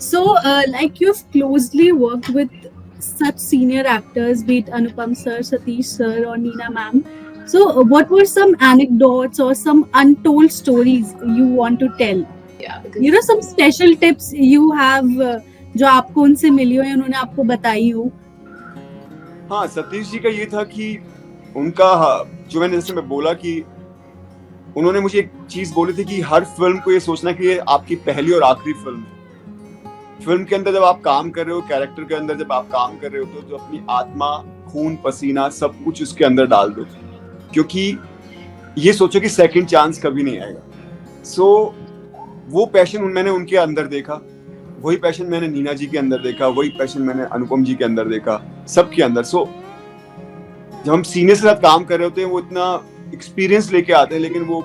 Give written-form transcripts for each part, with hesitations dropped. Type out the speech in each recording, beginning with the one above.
So, like you've closely worked with such senior actors, be it Anupam sir, Satish sir, or Neena ma'am. So, what were some anecdotes or some untold stories you want to tell? Yeah, You because know, some special tips you have जो आपको उनसे मिली हो या उन्होंने आपको बताई हो. हाँ, सतीश जी का ये था कि उनका, जो मैंने जैसे मैं बोला कि उन्होंने मुझे एक चीज बोली थी कि हर फिल्म को ये सोचना कि ये आपकी पहली और आखिरी फिल्म है. फिल्म के अंदर जब आप काम कर रहे हो, कैरेक्टर के अंदर जब आप काम कर रहे हो, तो अपनी आत्मा, खून पसीना सब कुछ उसके अंदर डाल दो, क्योंकि ये सोचो कि सेकंड चांस कभी नहीं आएगा. सो वो पैशन मैंने उनके अंदर देखा, वही पैशन मैंने नीना जी के अंदर देखा, वही पैशन मैंने अनुपम जी के अंदर देखा, सबके अंदर. सो जब हम सीनियर के साथ काम कर रहे होते हैं, वो इतना एक्सपीरियंस लेके आते हैं, लेकिन वो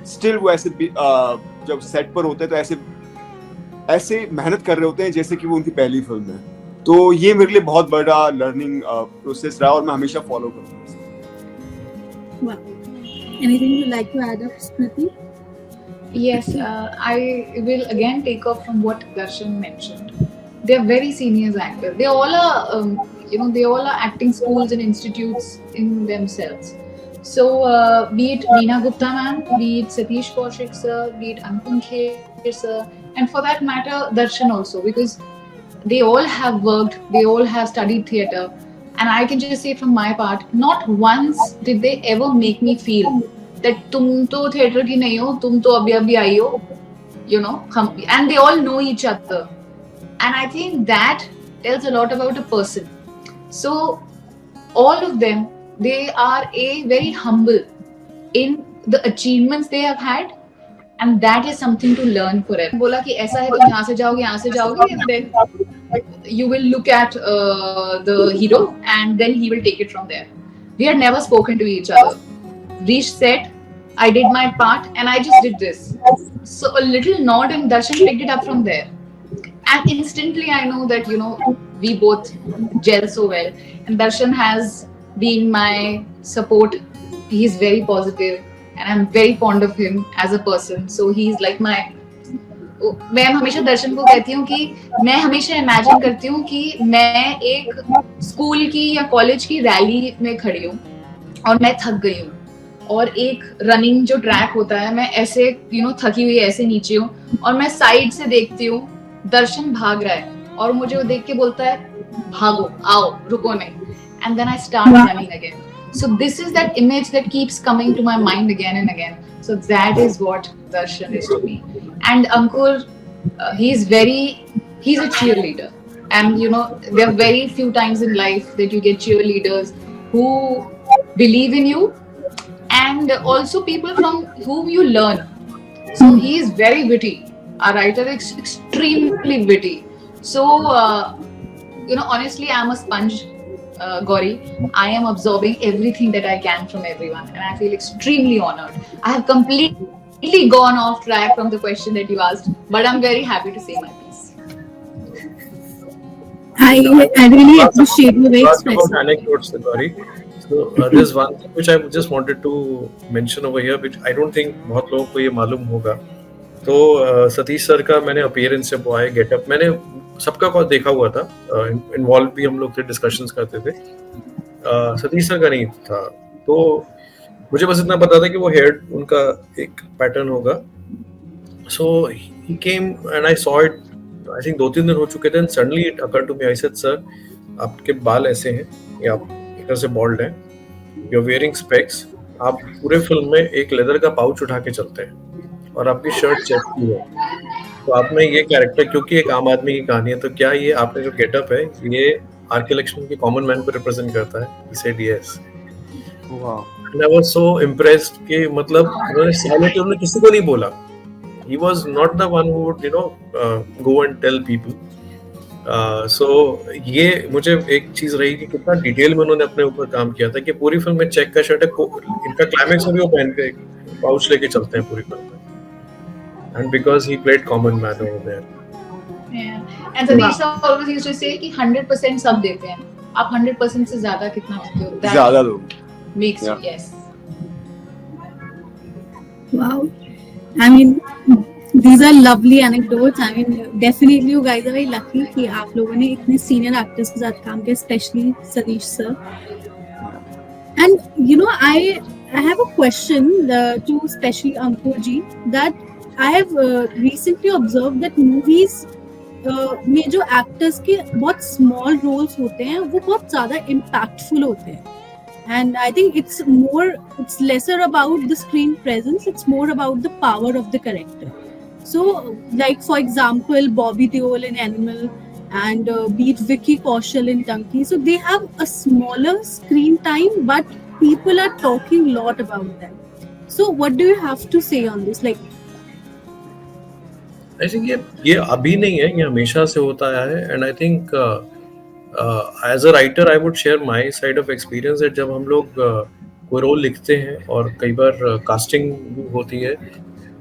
स्टिल वो ऐसे जब सेट पर होते हैं तो ऐसे मेहनत कर रहे होते हैं जैसे कि वो उनकी पहली फिल्म है. तो ये मेरे लिए बहुत बड़ा लर्निंग प्रोसेस रहा और मैं हमेशा फॉलो करूंगा. Wow. Anything you like to add up, Smriti? yes, I will again take off from what Darshan mentioned. They are very senior actors. They all are, they all are acting schools and institutes in themselves. So, be it Neena Gupta ma'am, be it Satish Kaushik sir, be it Anupam Kher sir, and for that matter, Darshan also, because they all have worked, they all have studied theatre, and I can just say from my part, not once did they ever make me feel that तुम तो theatre की नहीं हो, तुम तो अभी आई हो, and they all know each other, and I think that tells a lot about a person. So all of them, they are very humble in the achievements they have had, and that is something to learn forever. बोला कि ऐसा है, तुम यहाँ से जाओगे, and then you will look at the hero, and then he will take it from there. We had never spoken to each other. Reached set, I did my part, and I just did this. So a little nod, and Darshan picked it up from there. And instantly I know that, we both gel so well. And Darshan has been my support. He's very positive, and I'm very fond of him as a person. So he's like my... मैं हमेशा दर्शन को कहती हूँ कि मैं हमेशा imagine करती हूँ कि मैं एक स्कूल की या कॉलेज की रैली में खड़ी हूँ और मैं थक गई हूँ, और एक रनिंग जो ट्रैक होता है, मैं ऐसे थकी हुई ऐसे नीचे हूँ, और मैं साइड से देखती हूँ दर्शन भाग रहा है, और मुझे वो देख के बोलता है भागो, आओ, रुको नहीं, and then I start running again. So this is that image that keeps coming to my mind again and again. So that is what Darshan is to me. And Ankur, he's a cheerleader, and there are very few times in life that you get cheerleaders who believe in you, and also people from whom you learn. So he is very witty. Our writer is extremely witty. So honestly, I'm a sponge, Gauri. I am absorbing everything that I can from everyone, and I feel extremely honored. I have completely gone off track from the question that you asked, but I'm very happy to say my piece. I really appreciate your very About expressive. anecdotes, Gauri. So there's one thing which I just wanted to mention over here, which I don't think बहुत लोगों को ये मालूम होगा. तो Satish sir का मैंने appearance जब वो आए, गेटअप मैंने सबका को देखा हुआ था, इन्वॉल्व भी हम लोग थे, डिस्कशंस करते थे. सतीश सर का नहीं था, तो मुझे बस इतना पता था कि वो हेयर उनका एक पैटर्न होगा. So he came and I saw it. I think 2-3 दिन हो चुके थे, and suddenly it occurred to me. I said sir, आपके बाल ऐसे हैं, या आप एक तरह से बॉल्ड हैं, यू आर वेयरिंग स्पेक्स, आप पूरे फिल्म में एक लेदर का पाउच उठा के चलते हैं, और आपकी शर्ट चेक की है, तो आपने ये कैरेक्टर, क्योंकि एक आम आदमी की कहानी है, तो क्या ये आपने जो गेटअप है ये आरके लक्ष्मण के कॉमन मैन को रिप्रेजेंट करता है? He said yes. Wow. And I was so impressed कि मतलब उन्होंने किसी को नहीं बोला. He was not the one who would go and tell people. So ये मुझे एक चीज रही कि कितना डिटेल में उन्होंने अपने ऊपर काम किया था, कि पूरी फिल्म में चेक का शर्ट है, इनका क्लाइमेक्स में भी वो पहन के पाउच लेके चलते हैं पूरी फिल्म में. And because he played common man over there. Yeah. And Satish sir always used to say कि 100% सब देते हैं, आप 100% से ज्यादा कितना देते हो? ज़्यादा लोग. Makes yes. Wow. I mean, These are lovely anecdotes. I mean, definitely you guys are very lucky कि आप लोगों ने इतने senior actors के साथ काम किया, especially Satish sir. And you know, I have a question to especially Ankur ji, that I have recently observed that movies में जो actors के बहुत small roles होते हैं वो बहुत ज़्यादा impactful होते हैं. And I think it's lesser about the screen presence, it's more about the power of the character. So like for example Bobby Deol in Animal and beat Vicky Kaushal in Dunky, so they have a smaller screen time but people are talking a lot about them. So what do you have to say on this? Like I think ये अभी नहीं है, ये हमेशा से होता आया है. And I think as a writer I would share my side of experience that जब हम लोग कोई रोल लिखते हैं और कई बार कास्टिंग भी होती है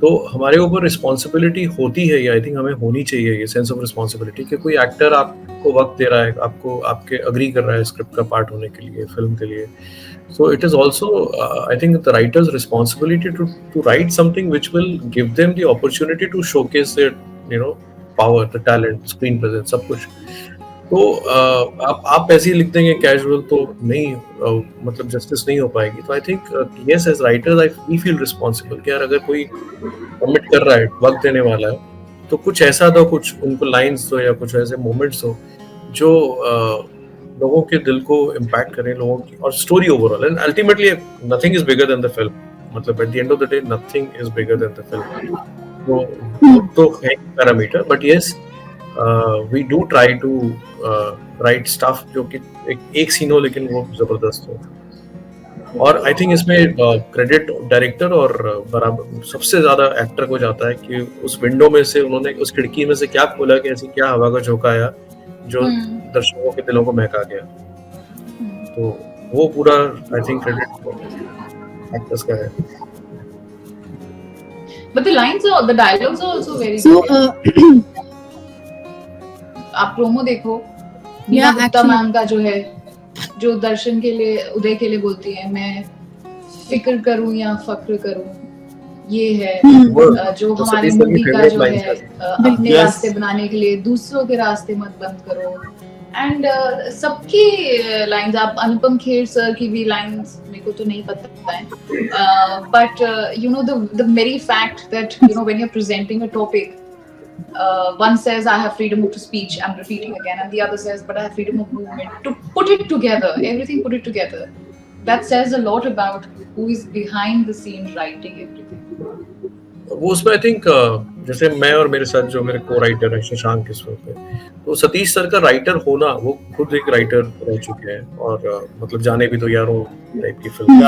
तो हमारे ऊपर रिस्पॉन्सिबिलिटी होती है, या आई थिंक हमें होनी चाहिए ये सेंस ऑफ रिस्पॉन्सिबिलिटी कि कोई एक्टर आपको वक्त दे रहा है, आपको आपके अग्री कर रहा है स्क्रिप्ट का पार्ट होने के लिए, फिल्म के लिए. So it is also I think the writer's responsibility to write something which will give them the opportunity to showcase their power, the talent, screen presence, सब कुछ. तो आप ऐसे ही लिख देंगे कैजुअल तो नहीं, मतलब जस्टिस नहीं हो पाएगी. तो I think yes as writers we feel responsible कि यार अगर कोई कमिट कर रहा है, वक्त देने वाला है, तो कुछ ऐसा दो, कुछ उनको लाइंस दो या कुछ ऐसे मोमेंट्स हो जो लोगों के दिल को इम्पैक्ट करें, लोगों की और story overall. And ultimately nothing is bigger than the film, मतलब at the end of the day nothing is bigger than the film. तो है parameter, but yes we do try to write stuff जो कि एक scene हो लेकिन वो जबरदस्त हो. और आई थिंक इसमें क्रेडिट डायरेक्टर और बराबर सबसे ज्यादा एक्टर को जाता है कि उस विंडो में से उन्होंने, उस खिड़की में से क्या खोला कि ऐसी क्या हवा का झोंका आया जो दर्शकों के दिलों को महका गया. तो वो पूरा आई थिंक क्रेडिट एक्टर्स का है. But the lines are, the dialogues are also very good. आप प्रोमो देखो, नीना गुप्ता मैम का जो है, जो दर्शन के लिए, उदय के लिए बोलती है, मैं फिक्र करूं या फक्र करूं, ये है जो हमारी मूवी का जो है, अपने रास्ते बनाने के लिए दूसरों के रास्ते मत बंद करो. एंड सबकी लाइंस, आप अनुपम खेर सर की भी लाइंस मेरे को तो नहीं पता है, but you know the very fact that you know when you are presenting a topic, one says I have freedom of speech, I'm repeating again, and the other says but I have freedom of movement. To put it together, everything put it together, that says a lot about who is behind the scene writing everything. वो उसमें I think जैसे मैं और मेरे साथ जो मेरे को राइटर है शशांक इस वक्त पे, तो सतीश सर का राइटर होना, वो खुद एक राइटर रह चुके हैं और मतलब जाने भी तो यारों टाइप की फिल्म,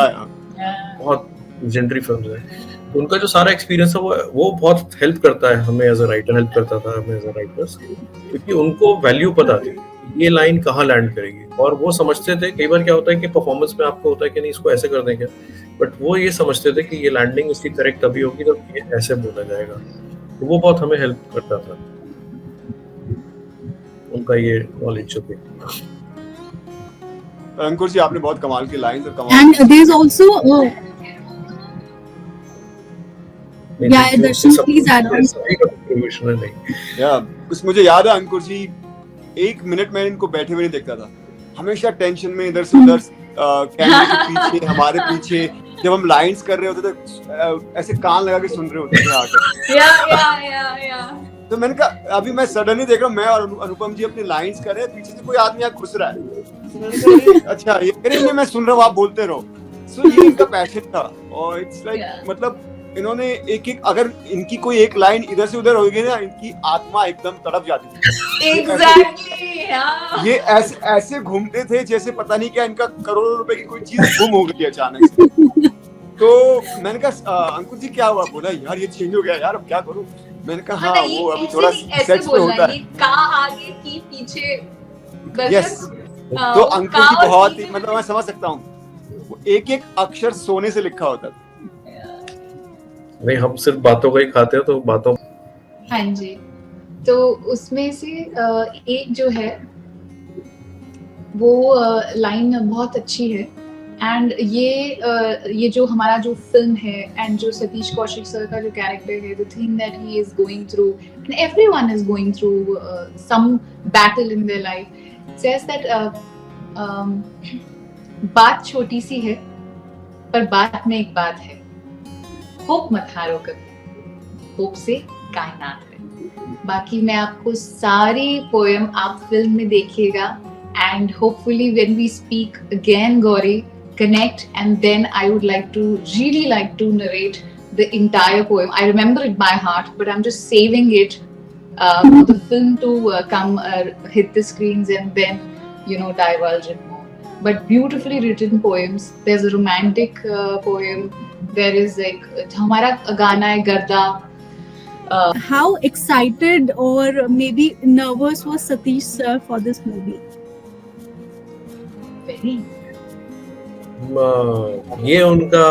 बहुत लेजेंडरी फिल्म है. तो उनका जो सारा एक्सपीरियंस है वो बहुत हेल्प करता है हमें एज अ राइटर, हेल्प करता था हमें एज अ राइटर्स, क्योंकि उनको वैल्यू पता थी ये लाइन कहाँ लैंड करेगी. और वो समझते थे, कई बार क्या होता है कि परफॉर्मेंस में आपको होता है कि नहीं इसको ऐसे कर देंगे, बट वो ये समझते थे कि ये लैंडिंग इसकी करेक्ट तभी होगी जब ये ऐसे बोला जाएगा. तो वो बहुत हमें हेल्प करता था, उनका ये नॉलेज जो थी. अंकुर जी आपने बहुत कमाल की लाइंस और कमाल. And there is also Darshan please add on. कुछ मुझे याद है अंकुर जी, एक मिनट में इनको बैठे हुए नहीं देखता था, हमेशा टेंशन में इधर से उधर, कैमरे के पीछे, हमारे पीछे, जब हम लाइंस कर रहे होते थे ऐसे कान लगा के सुन रहे होते थे आकर. तो मैंने कहा अभी मैं सडनली देख रहा हूँ, मैं और अनुपम जी अपनी लाइंस कर रहे हैं, पीछे से कोई आदमी यहाँ घुस रहा है. अच्छा ये करेंगे, मैं सुन रहा हूँ, आप बोलते रहो. सो ये इनका पैशन था. और इट्स लाइक मतलब इन्होंने एक एक, अगर इनकी कोई एक लाइन इधर से उधर होगी ना, इनकी आत्मा एकदम तड़प जाती थी. Exactly, ये ऐसे घूमते थे जैसे पता नहीं क्या इनका करोड़ों रुपए की कोई चीज गुम हो गई अचानक से. तो मैंने कहा अंकुर जी क्या हुआ? बोला यार ये चेंज हो गया यार, अब क्या करूं. मैंने कहा हाँ वो अभी थोड़ा सेट्स पे होता है. का आगे की पीछे. यस. तो अंकुर जी बहुत ही, मतलब मैं समझ सकता हूँ, एक एक अक्षर सोने से लिखा होता था. नहीं हम सिर्फ बातों का ही खाते हैं, तो बातों. हाँ जी. तो उसमें से एक जो है वो लाइन बहुत अच्छी है एंड ये जो हमारा जो फिल्म है एंड जो सतीश कौशिक सर का जो कैरेक्टर है, the thing that he is going through and everyone is going through some battle in their life, says that बात छोटी सी है पर बात में एक बात है, होप मत हारो कभी, होप से कायनात है। बाकी मैं आपको सारी पोएम आप फिल्म में देखिएगा and hopefully when we speak again Gauri connect, and then I would really like to narrate the entire poem. I remember it by heart, but I'm just saving it for the film to come hit the screens and then divulge it more. But beautifully written poems. There's a romantic poem. There is like hamara gana hai Garda. How excited or maybe nervous was Satish sir for this movie? Very. ये उनका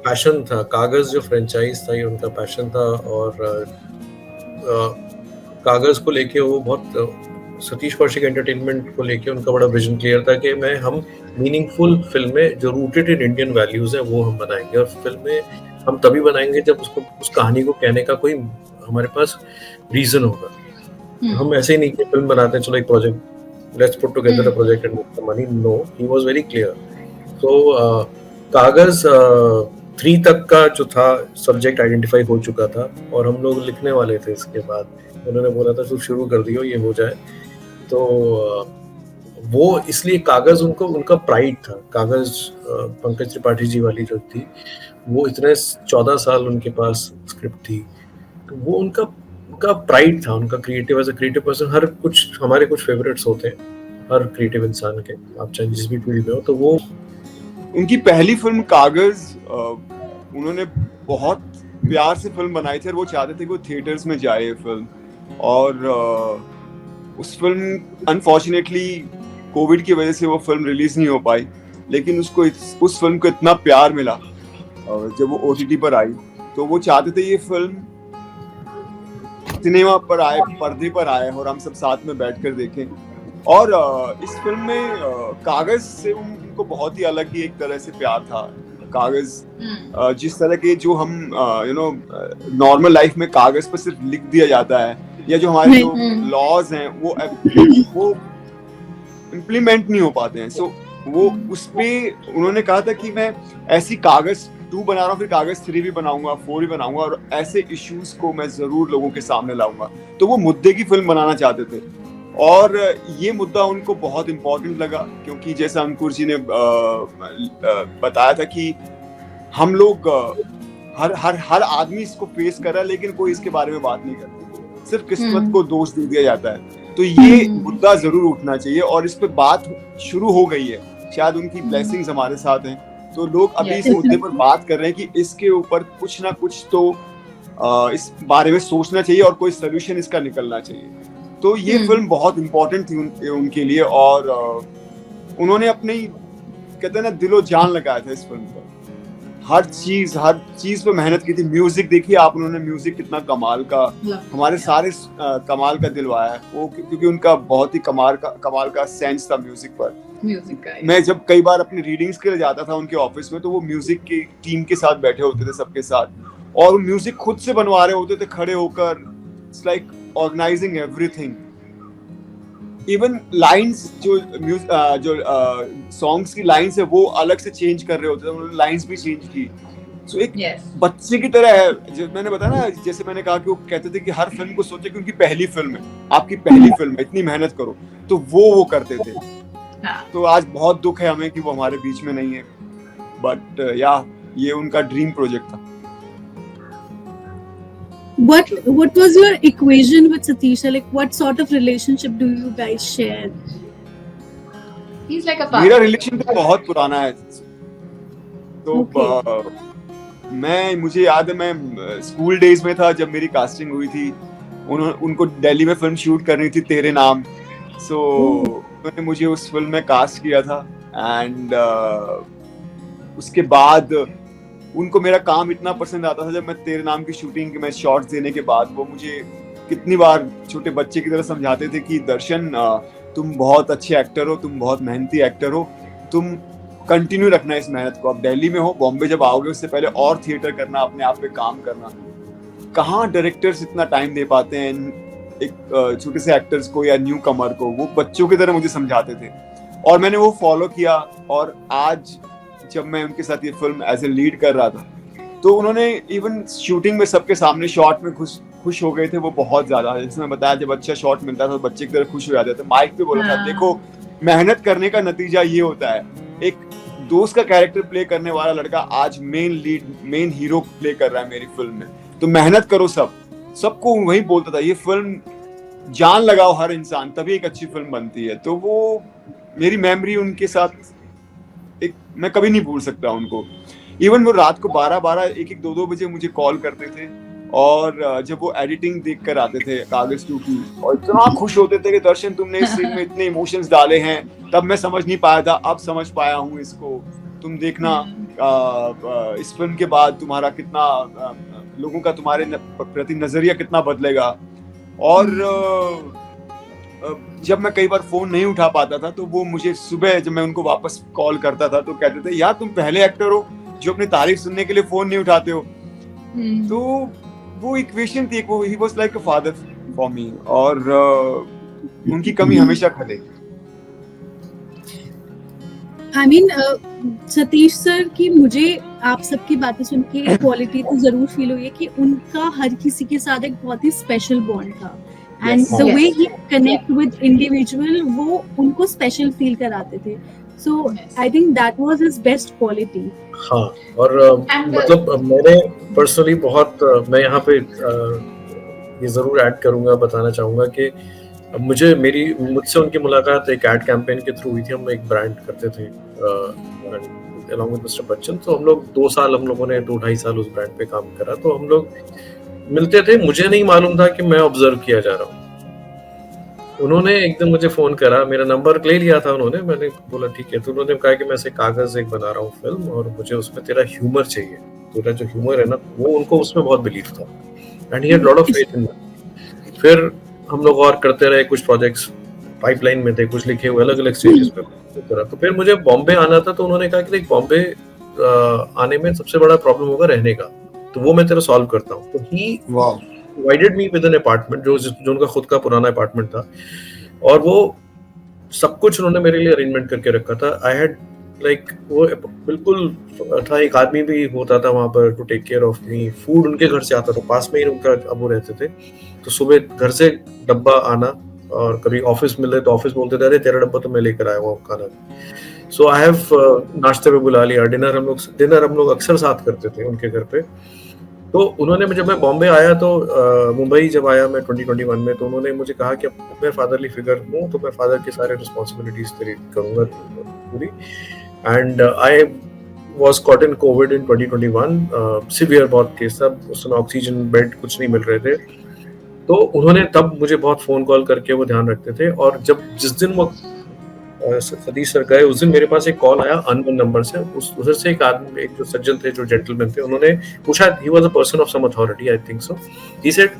passion था, कागज जो franchise था ये उनका passion था, और कागज को लेके वो बहुत, सतीश कौशिक एंटरटेनमेंट को लेके उनका बड़ा विजन क्लियर था कि हम मीनिंगफुल फिल्में जो रूटेड इन इंडियन वैल्यूज है वो हम बनाएंगे, और फिल्में हम तभी बनाएंगे जब उसको उस कहानी को कहने का कोई हमारे पास रीजन होगा। हम ऐसे ही नहीं कि फिल्म बनाते हैं चलो एक project, let's put together a project and make the money. No, he was very clear. तो कागज 3 तक का जो था सब्जेक्ट आइडेंटिफाई हो चुका था और हम लोग लिखने वाले थे। इसके बाद उन्होंने बोला था तो शुरू कर दियो, ये हो जाए। तो वो इसलिए कागज उनका प्राइड था। कागज पंकज त्रिपाठी जी वाली जो थी वो इतने 14 साल उनके पास स्क्रिप्ट थी, तो वो उनका प्राइड था, उनका creative, as a creative person. हर कुछ हमारे कुछ फेवरेट्स होते हैं हर क्रिएटिव इंसान के, आप चाहे जिस भी फील्ड में हो। तो वो उनकी पहली फिल्म कागज, उन्होंने बहुत प्यार से फिल्म बनाई थी और वो चाहते थे कि वो थिएटर्स में जाए ये फिल्म। और उस फिल्म अनफॉर्चुनेटली कोविड की वजह से वो फिल्म रिलीज नहीं हो पाई, लेकिन उसको उस फिल्म को इतना प्यार मिला जब वो OTT पर आई। तो वो चाहते थे ये फिल्म सिनेमा पर आए, पर्दे पर आए और हम सब साथ में बैठकर देखें। और इस फिल्म में कागज से उनको बहुत ही अलग ही एक तरह से प्यार था। कागज जिस तरह के जो हम नॉर्मल लाइफ में कागज पर सिर्फ लिख दिया जाता है, या जो हमारे जो लॉज हैं वो इम्प्लीमेंट नहीं हो पाते हैं। सो वो उस पे उन्होंने कहा था कि मैं ऐसी कागज 2 बना रहा हूँ, फिर कागज 3 भी बनाऊंगा, 4 भी बनाऊंगा, और ऐसे इश्यूज को मैं जरूर लोगों के सामने लाऊंगा। तो वो मुद्दे की फिल्म बनाना चाहते थे और ये मुद्दा उनको बहुत इम्पोर्टेंट लगा, क्योंकि जैसा अंकुर जी ने बताया था कि हम लोग हर आदमी इसको फेस कर रहा है, लेकिन कोई इसके बारे में बात नहीं करता, सिर्फ किस्मत को दोष दे दिया जाता है। तो ये मुद्दा जरूर उठना चाहिए और इस पे बात शुरू हो गई है। शायद उनकी ब्लेसिंग्स हमारे साथ हैं, तो लोग अभी इस मुद्दे पर बात कर रहे हैं कि इसके ऊपर कुछ ना कुछ तो इस बारे में सोचना चाहिए और कोई सोल्यूशन इसका निकलना चाहिए। तो ये फिल्म बहुत इम्पोर्टेंट थी उनके लिए, और उन्होंने अपनी, कहते हैं ना, दिलो जान लगाया था इस फिल्म पर। हर चीज पे मेहनत की थी। म्यूजिक देखिए आप, उन्होंने म्यूजिक कितना कमाल का, हमारे सारे कमाल का दिलवाया है वो, क्योंकि उनका बहुत ही कमाल का सेंस था म्यूजिक पर। मैं जब कई बार अपनी रीडिंग्स के लिए जाता था उनके ऑफिस में, तो वो म्यूजिक की टीम के साथ बैठे होते थे सबके साथ, और वो म्यूजिक खुद से बनवा रहे होते थे खड़े होकर। It's like organising everything. Even lines जो सॉन्ग्स की लाइंस है वो अलग से चेंज कर रहे होते थे, उन्होंने लाइंस भी चेंज की। सो एक बच्चे की तरह है। जब मैंने बताया ना, जैसे मैंने कहा कि वो कहते थे कि हर फिल्म को सोचे कि उनकी पहली फिल्म है, आपकी पहली फिल्म है, इतनी मेहनत करो, तो वो करते थे। तो आज बहुत दुख है हमें कि वो हमारे बीच में नहीं है, बट ये उनका ड्रीम प्रोजेक्ट था। What was your equation with Satish? Like, what sort of relationship do you guys share? He's like a father. मेरा रिलेशन तो बहुत पुराना है। तो मुझे याद है, मैं स्कूल डेज में था जब मेरी कास्टिंग हुई थी। उनको दिल्ली में फिल्म शूट करनी थी, तेरे नाम। सो उन्होंने मुझे उस फिल्म में कास्ट किया था, एंड उसके बाद उनको मेरा काम इतना पसंद आता था। जब मैं तेरे नाम की शूटिंग के मैं शॉट्स देने के बाद, वो मुझे कितनी बार छोटे बच्चे की तरह समझाते थे कि दर्शन, तुम बहुत अच्छे एक्टर हो, तुम बहुत मेहनती एक्टर हो, तुम कंटिन्यू रखना है इस मेहनत को। आप दिल्ली में हो, बॉम्बे जब आओगे उससे पहले और थिएटर करना, अपने आप पे काम करना। कहाँ डायरेक्टर्स इतना टाइम दे पाते हैं एक छोटे से एक्टर्स को या न्यू कमर को। वो बच्चों की तरह मुझे समझाते थे और मैंने वो फॉलो किया। और आज जब मैं उनके साथ ये फिल्म एज ए लीड कर रहा था तो उन्होंने इवन शूटिंग में सबके सामने शॉट में खुश हो गए थे वो बहुत ज्यादा। जैसे मैं बताया, जब अच्छा शॉट मिलता था तो बच्चे की तरह खुश हो जाते थे। माइक पे बोला था, देखो मेहनत करने का नतीजा ये होता है। एक दोस्त का कैरेक्टर प्ले करने वाला लड़का आज मेन हीरो प्ले कर रहा है मेरी फिल्म में। तो मेहनत करो, सबको वही बोलता था। ये फिल्म जान लगाओ हर इंसान, तभी एक अच्छी फिल्म बनती है। तो वो मेरी मेमोरी उनके साथ मैं कभी नहीं भूल सकता उनको। इवन वो रात को 12-12, 1-1, 2-2 बजे मुझे कॉल करते थे और जब वो एडिटिंग देख कर आते थे कागज 2 की, और इतना खुश होते थे कि दर्शन तुमने इस सीन में इतने इमोशंस डाले हैं, तब मैं समझ नहीं पाया था, अब समझ पाया हूँ इसको। तुम देखना इस फिल्म के बाद तुम्हारा कितना लोगों का तुम्हारे प्रति नजरिया कितना बदलेगा। और जब मैं कई बार फोन नहीं उठा पाता था तो वो मुझे सुबह जब मैं उनको वापस कॉल करता था तो कहते थे, यार तुम पहले एक्टर हो जो अपनी तारीफ सुनने के लिए फोन नहीं उठाते हो। तो वो इक्वेशन थी, वो he was like a father for me. और उनकी कमी हमेशा खले। आई मीन सतीश सर की मुझे आप सबकी बातें सुन के क्वालिटी तो जरूर फील हुई है कि उनका हर किसी के साथ एक बहुत ही स्पेशल बॉन्ड था। And the way he connect with individual, वो उनको स्पेशल फील कराते थे। So I think that was his best quality. हाँ, और मतलब मैंने पर्सनली बहुत मैं यहाँ पे ये जरूर ऐड करूंगा, बताना चाहूंगा कि मुझसे उनकी मुलाकात एक एड कैंपेन के थ्रू हुई थी। हम एक ब्रांड करते थे अलॉन्ग विद मिस्टर बच्चन। तो हम लोग 2 साल, हम लोगों ने 2-2.5 साल उस ब्रांड पे काम करा। तो हम लोग मिलते थे, मुझे नहीं मालूम था कि मैं ऑब्जर्व किया जा रहा हूँ। उन्होंने एक दिन मुझे फोन करा, मेरा नंबर ले लिया था उन्होंने। मैंने बोला ठीक है। तो उन्होंने कहा कि मैं ऐसे कागज एक बना रहा हूँ फिल्म, और मुझे उसमें तेरा ह्यूमर चाहिए। तेरा जो ह्यूमर है ना, वो उनको उसमें बहुत बिलीव था। And he had lot of faith in me. फिर हम लोग और करते रहे, कुछ प्रोजेक्ट्स पाइपलाइन में थे, कुछ लिखे हुए अलग अलग स्टेजेस पे। तो फिर मुझे बॉम्बे आना था। तो उन्होंने कहा कि देख, बॉम्बे आने में सबसे बड़ा प्रॉब्लम होगा रहने का, तो वो मैं तेरा सॉल्व करता हूँ। तो he provided me with an apartment, जो उनका खुद का पुराना अपार्टमेंट था, और वो सब कुछ उन्होंने मेरे लिए अरेंजमेंट करके रखा था। आई हैड लाइक वो बिल्कुल था, एक आदमी भी होता था वहाँ पर to take care of me. Food उनके घर से आता था, पास में ही उनका अब वो रहते थे। तो सुबह घर से डब्बा आना, और कभी ऑफिस मिले तो ऑफिस बोलते थे, अरे तेरा डब्बा तो मैं लेकर आया हूँ खाना। सो आई हैव नाश्ते पे बुला लिया, डिनर हम लोग अक्सर साथ करते थे उनके घर पे। तो उन्होंने, जब मैं बॉम्बे आया तो मुंबई जब आया मैं 2021 में, तो उन्होंने मुझे कहा कि मैं फादरली फिगर हूँ, तो मैं फादर की सारे रिस्पॉन्सिबिलिटीज तेरी करूँगा पूरी। And I was caught in COVID in 2021, severe बहुत केस था उस समय, ऑक्सीजन बेड कुछ नहीं मिल रहे थे। तो उन्होंने तब मुझे बहुत फोन कॉल करके वो ध्यान रखते थे। और जिस दिन वो सतीश सर गए, उस दिन मेरे पास एक कॉल आया अननोन नंबर से। उधर से एक आदमी, एक जो सज्जन थे, जो जेंटलमैन थे, उन्होंने पूछा, he was a person of some authority, I think so. He said,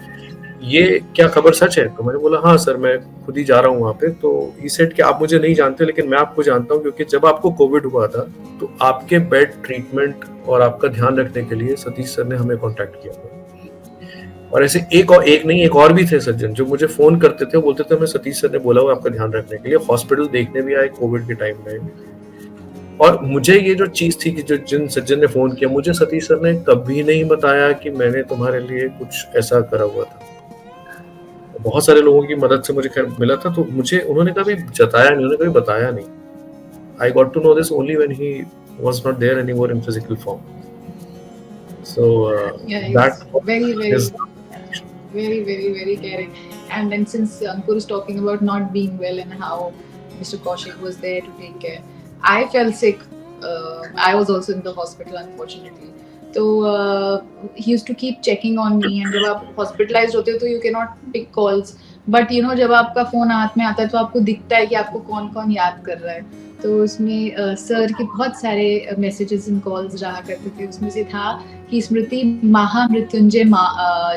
ये क्या खबर सच है? तो मैंने बोला हाँ सर, मैं खुद ही जा रहा हूँ वहाँ पे। तो ही सेड कि आप मुझे नहीं जानते, लेकिन मैं आपको जानता हूँ, क्योंकि जब आपको कोविड हुआ था तो आपके बेड ट्रीटमेंट और आपका ध्यान रखने के लिए सतीश सर ने हमें कॉन्टेक्ट किया था। और ऐसे एक और भी थे सज्जन जो मुझे फोन करते थे, बोलते थे मैं सतीश सर ने बोला हुआ आपका ध्यान रखने के लिए, हॉस्पिटल देखने भी आए कोविड के टाइम में। और मुझे ये जो चीज थी कि जो जिन सज्जन ने फोन किया, मुझे सतीश सर ने कभी नहीं बताया कि मैंने तुम्हारे लिए कुछ ऐसा करा हुआ था। बहुत सारे लोगों की मदद से मुझे खैर मिला था, तो मुझे उन्होंने कभी जताया नहीं, उन्होंने कभी बताया नहीं। I got to know this only when he was not there anymore in physical form. So that very caring. And then since Ankur is talking about not being well and how Mr. Kaushik was there to take care, I fell sick. I was also in the hospital, unfortunately. So he used to keep checking on me, and जब आप hospitalized होते हो तो you cannot pick calls. But you know, जब आपका phone हाथ में आता है तो आपको दिखता है कि आपको कौन कौन याद कर रहा है। तो उसमें सर के बहुत सारे मैसेजेस एंड कॉल्स रहा करते थे। उसमें से था कि स्मृति, महामृत्युंजय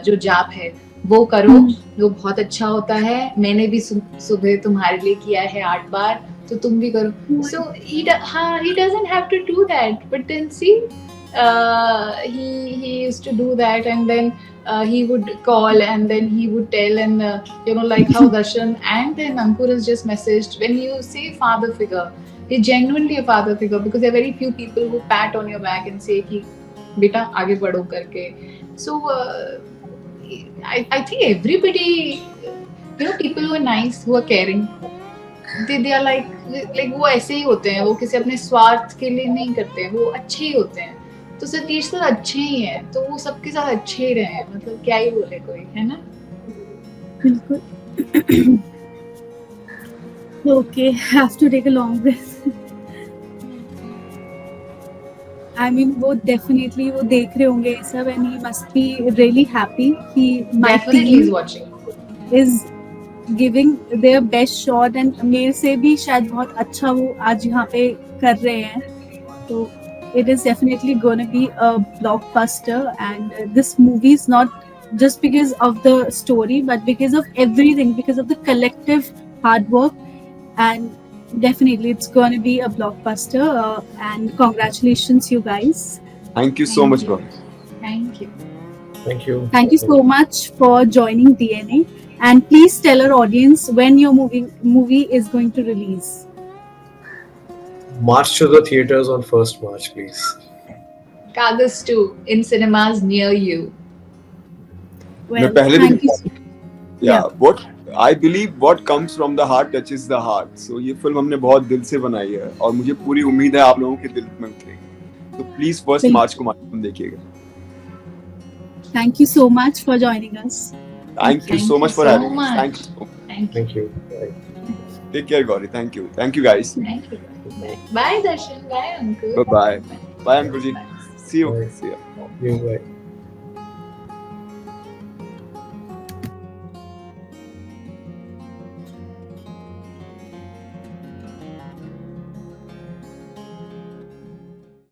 जो जाप है वो करो, वो बहुत अच्छा होता है। मैंने भी सुबह तुम्हारे लिए किया है 8 बार, तो तुम भी करो. So he doesn't have to do that, but then see, he used to do that, and then he would call and then he would tell, and like how Darshan and then Ankur has just messaged. When you say father figure, he's genuinely a father figure, because there are very few people who pat on your back and say कि बेटा आगे बढ़ो करके. So I think everybody, people who are nice, who are caring, they are like वो ऐसे ही होते हैं, वो किसी अपने स्वार्थ के लिए नहीं करते हैं, वो अच्छे ही होते हैं. तो सतीश सर अच्छे ही हैं, तो वो सबके साथ अच्छे ही रहे हैं, मतलब क्या ही बोले कोई, है ना. बिल्कुल. Okay, have to take a long breath. I mean, वो definitely वो देख रहे होंगे ये सब, and he must be really happy कि my Definitely is team watching. is giving their best shot, and मेरे से भी शायद बहुत अच्छा वो आज यहाँ पे कर रहे हैं. तो it is definitely going to be a blockbuster, and this movie is not just because of the story, but because of everything, because of the collective hard work, and definitely it's going to be a blockbuster, and congratulations you guys. Thank you so much, bro. Thank you. Thank you so much for joining DNA, and please tell our audience when your movie is going to release. March to the theaters on 1st March, please. Kagas 2 in cinemas near you. Well, पहले thank you. Yeah, what I believe, what comes from the heart touches the heart. So ये film हमने बहुत दिल से बनाई है, और मुझे पूरी उम्मीद है आप लोगों के दिल में उतरेगी. तो प्लीज 1st मार्च को मालूम देखिएगा. Thank you so much for joining us. Thank you so much for having me. Thank you. Thank you. Bye. Take care, Gauri. Thank you guys. Thank you. Bye Darshan. Bye Ankur. Bye. Bye, Ankur ji. See you. Bye. See you. You, bye.